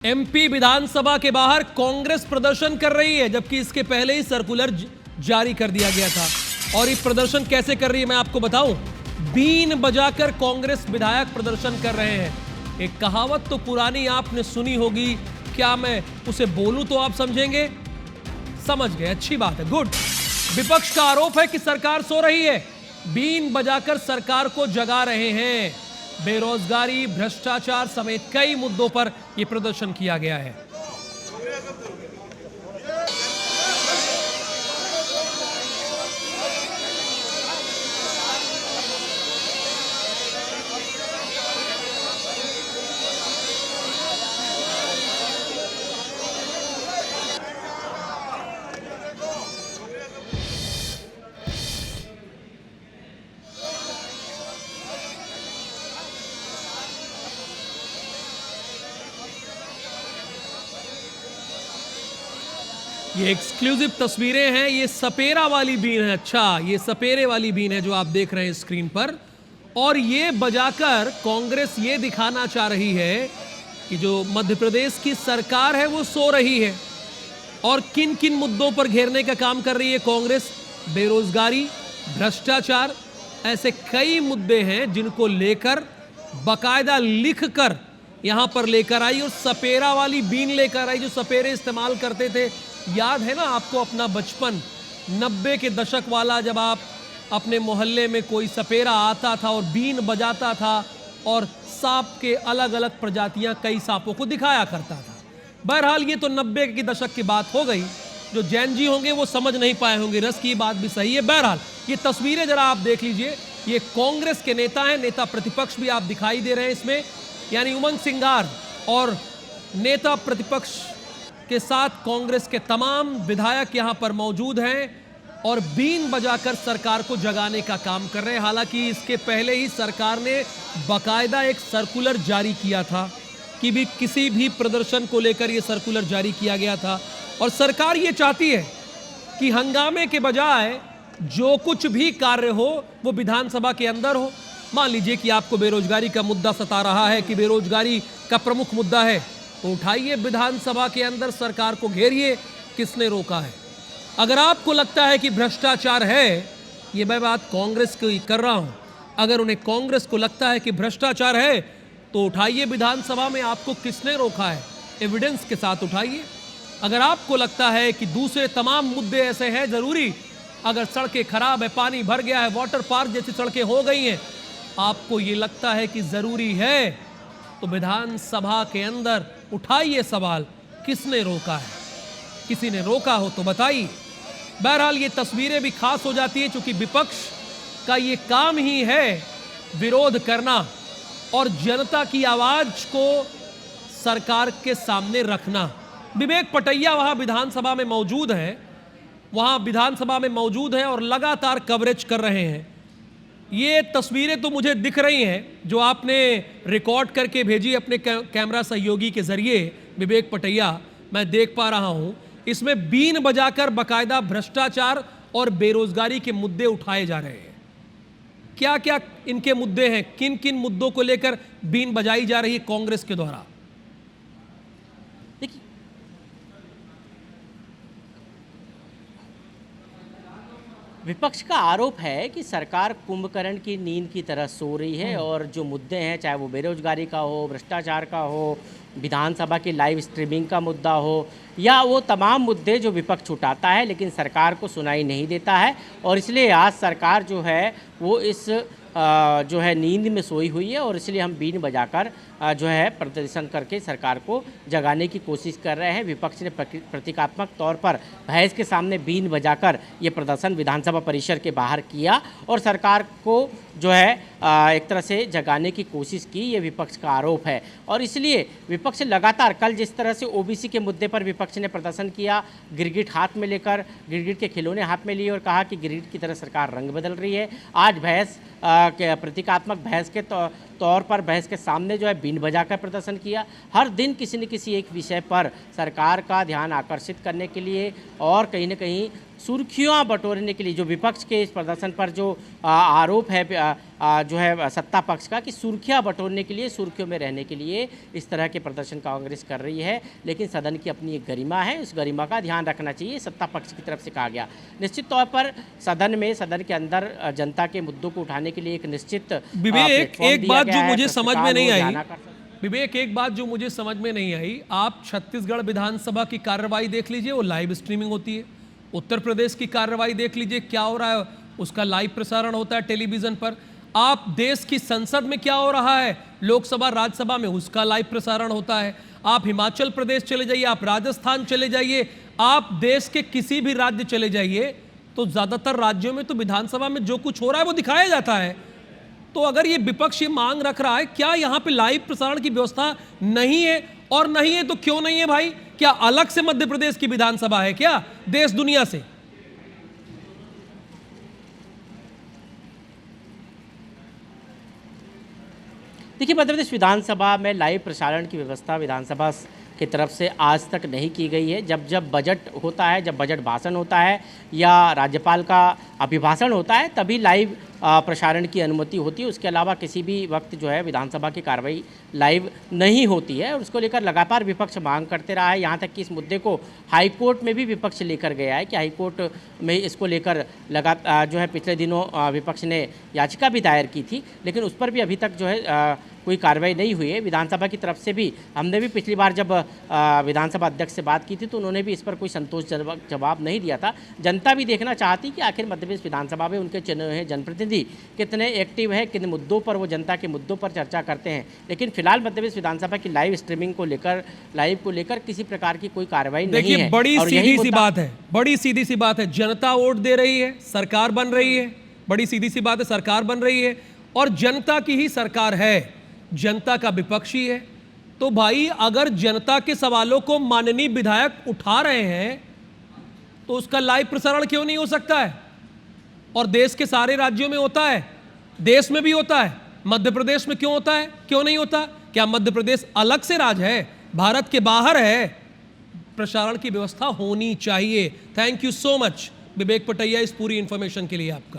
MP विधानसभा के बाहर कांग्रेस प्रदर्शन कर रही है, जबकि इसके पहले ही सर्कुलर जारी कर दिया गया था। और ये प्रदर्शन कैसे कर रही है मैं आपको बताऊं। बीन बजाकर कांग्रेस विधायक प्रदर्शन कर रहे हैं। एक कहावत तो पुरानी आपने सुनी होगी, क्या मैं उसे बोलूं तो आप समझेंगे? समझ गए, अच्छी बात है, गुड। विपक्ष का आरोप है कि सरकार सो रही है, बीन बजाकर सरकार को जगा रहे हैं। बेरोजगारी, भ्रष्टाचार समेत कई मुद्दों पर यह प्रदर्शन किया गया है। ये एक्सक्लूसिव तस्वीरें हैं, ये सपेरा वाली बीन है। अच्छा, ये सपेरे वाली बीन है जो आप देख रहे हैं स्क्रीन पर। और ये बजाकर कांग्रेस ये दिखाना चाह रही है कि जो मध्य प्रदेश की सरकार है वो सो रही है। और किन किन मुद्दों पर घेरने का काम कर रही है कांग्रेस? बेरोजगारी, भ्रष्टाचार, ऐसे कई मुद्दे हैं जिनको लेकर बाकायदा लिखकर यहां पर लेकर आई। और सपेरा वाली बीन लेकर आई, जो सपेरे इस्तेमाल करते थे। याद है ना आपको अपना बचपन, 90 के दशक वाला, जब आप अपने मोहल्ले में कोई सपेरा आता था और बीन बजाता था और सांप के अलग अलग प्रजातियां कई सांपों को दिखाया करता था। बहरहाल ये तो 90 के दशक की बात हो गई। जो जैन जी होंगे वो समझ नहीं पाए होंगे, रस की बात भी सही है। बहरहाल ये तस्वीरें जरा आप देख लीजिए। ये कांग्रेस के नेता हैं, नेता प्रतिपक्ष भी आप दिखाई दे रहे हैं इसमें, यानी उमंग सिंगार और नेता प्रतिपक्ष के साथ कांग्रेस के तमाम विधायक यहां पर मौजूद हैं और बीन बजाकर सरकार को जगाने का काम कर रहे हैं। हालांकि इसके पहले ही सरकार ने बाकायदा एक सर्कुलर जारी किया था कि भी किसी भी प्रदर्शन को लेकर यह सर्कुलर जारी किया गया था। और सरकार ये चाहती है कि हंगामे के बजाय जो कुछ भी कार्य हो वो विधानसभा के अंदर हो। मान लीजिए कि आपको बेरोजगारी का मुद्दा सता रहा है, कि बेरोजगारी का प्रमुख मुद्दा है, तो उठाइए विधानसभा के अंदर, सरकार को घेरिए। किसने रोका है? अगर आपको लगता है कि भ्रष्टाचार है, ये मैं बात कांग्रेस की कर रहा हूं, अगर उन्हें कांग्रेस को लगता है कि भ्रष्टाचार है तो उठाइए विधानसभा में। आपको किसने रोका है? एविडेंस के साथ उठाइए। अगर आपको लगता है कि दूसरे तमाम मुद्दे ऐसे हैं जरूरी, अगर सड़कें खराब है, पानी भर गया है, वाटर पार्क जैसी सड़कें हो गई हैं, आपको ये लगता है कि जरूरी है, तो विधानसभा के अंदर उठाइए सवाल, किसने रोका है? किसी ने रोका हो तो बताइए। बहरहाल ये तस्वीरें भी खास हो जाती है क्योंकि विपक्ष का ये काम ही है विरोध करना और जनता की आवाज को सरकार के सामने रखना। विवेक पटैया वहां विधानसभा में मौजूद है, और लगातार कवरेज कर रहे हैं। ये तस्वीरें तो मुझे दिख रही हैं जो आपने रिकॉर्ड करके भेजी अपने कैमरा सहयोगी के जरिए, विवेक पटैया, मैं देख पा रहा हूं। इसमें बीन बजाकर बाकायदा भ्रष्टाचार और बेरोजगारी के मुद्दे उठाए जा रहे हैं। क्या क्या इनके मुद्दे हैं? किन किन मुद्दों को लेकर बीन बजाई जा रही है कांग्रेस के द्वारा? देखिए, विपक्ष का आरोप है कि सरकार कुंभकर्ण की नींद की तरह सो रही है और जो मुद्दे हैं, चाहे वो बेरोजगारी का हो, भ्रष्टाचार का हो, विधानसभा की लाइव स्ट्रीमिंग का मुद्दा हो, या वो तमाम मुद्दे जो विपक्ष उठाता है लेकिन सरकार को सुनाई नहीं देता है। और इसलिए आज सरकार जो है वो इस जो है नींद में सोई हुई है और इसलिए हम बीन बजाकर जो है प्रदर्शन करके सरकार को जगाने की कोशिश कर रहे हैं। विपक्ष ने प्रतीकात्मक तौर पर भैंस के सामने बीन बजाकर ये प्रदर्शन विधानसभा परिसर के बाहर किया और सरकार को जो है एक तरह से जगाने की कोशिश की, ये विपक्ष का आरोप है। और इसलिए विपक्ष लगातार, कल जिस तरह से ओबीसी के मुद्दे पर विपक्ष ने प्रदर्शन किया, गिरगिट हाथ में लेकर, गिरगिट के खिलौने हाथ में लिए और कहा कि गिरगिट की तरह सरकार रंग बदल रही है। आज भैंस प्रतीकात्मक भैंस के तौर पर भैंस के सामने जो है बीन बजाकर प्रदर्शन किया। हर दिन किसी न किसी एक विषय पर सरकार का ध्यान आकर्षित करने के लिए और कहीं न कहीं सुर्खियां बटोरने के लिए, जो विपक्ष के इस प्रदर्शन पर जो आरोप है जो है सत्ता पक्ष का, कि सुर्खियां बटोरने के लिए, सुर्खियों में रहने के लिए इस तरह के प्रदर्शन कांग्रेस कर रही है। लेकिन सदन की अपनी एक गरिमा है, उस गरिमा का ध्यान रखना चाहिए, सत्ता पक्ष की तरफ से कहा गया। निश्चित तौर पर सदन के अंदर जनता के मुद्दों को उठाने के लिए एक निश्चित विवेक, एक बात जो मुझे समझ में नहीं आई, विवेक, एक बात जो मुझे समझ में नहीं आई, आप छत्तीसगढ़ विधानसभा की कार्रवाई देख लीजिए, वो लाइव स्ट्रीमिंग होती है। उत्तर प्रदेश की कार्रवाई देख लीजिए, क्या हो रहा है, उसका लाइव प्रसारण होता है टेलीविजन पर। आप देश की संसद में क्या हो रहा है, लोकसभा राज्यसभा में, उसका लाइव प्रसारण होता है। आप हिमाचल प्रदेश चले जाइए, आप राजस्थान चले जाइए, आप देश के किसी भी राज्य चले जाइए, तो ज्यादातर राज्यों में तो विधानसभा में जो कुछ हो रहा है वो दिखाया जाता है। तो अगर ये विपक्ष ये मांग रख रहा है, क्या यहां पे लाइव प्रसारण की व्यवस्था नहीं है? और नहीं है तो क्यों नहीं है भाई? क्या अलग से मध्य प्रदेश की विधानसभा है क्या देश दुनिया से? देखिए, मध्य प्रदेश विधानसभा में लाइव प्रसारण की व्यवस्था विधानसभा की तरफ से आज तक नहीं की गई है। जब जब बजट होता है, जब बजट भाषण होता है या राज्यपाल का अभिभाषण होता है, तभी लाइव प्रसारण की अनुमति होती है। उसके अलावा किसी भी वक्त जो है विधानसभा की कार्रवाई लाइव नहीं होती है। और उसको लेकर लगातार विपक्ष मांग करते रहा है, यहाँ तक कि इस मुद्दे को हाईकोर्ट में भी विपक्ष लेकर गया है कि हाईकोर्ट में इसको लेकर लगातार जो है पिछले दिनों विपक्ष ने याचिका भी दायर की थी, लेकिन उस पर भी अभी तक जो है कोई कार्रवाई नहीं हुई है। विधानसभा की तरफ से भी, हमने भी पिछली बार जब विधानसभा अध्यक्ष से बात की थी तो उन्होंने भी इस पर कोई संतोषजनक जवाब नहीं दिया था। जनता भी देखना चाहती कि आखिर मध्य प्रदेश विधानसभा में उनके चुने हुए जनप्रतिनिधि कितने एक्टिव है, किन मुद्दों पर वो जनता के मुद्दों पर चर्चा करते हैं। लेकिन फिलहाल मध्य प्रदेश विधानसभा की लाइव स्ट्रीमिंग को लेकर, लाइव को लेकर किसी प्रकार की कोई कार्रवाई नहीं है। बड़ी सीधी सी बात है, बड़ी सीधी सी बात है, जनता वोट दे रही है, सरकार बन रही है। बड़ी सीधी सी बात है, सरकार बन रही है और जनता की ही सरकार है, जनता का विपक्षी है। तो भाई, अगर जनता के सवालों को माननीय विधायक उठा रहे हैं तो उसका लाइव प्रसारण क्यों नहीं हो सकता है? और देश के सारे राज्यों में होता है, देश में भी होता है, मध्य प्रदेश में क्यों होता है, क्यों नहीं होता? क्या मध्य प्रदेश अलग से राज्य है, भारत के बाहर है? प्रसारण की व्यवस्था होनी चाहिए। थैंक यू सो मच विवेक पटैया इस पूरी इंफॉर्मेशन के लिए आपका।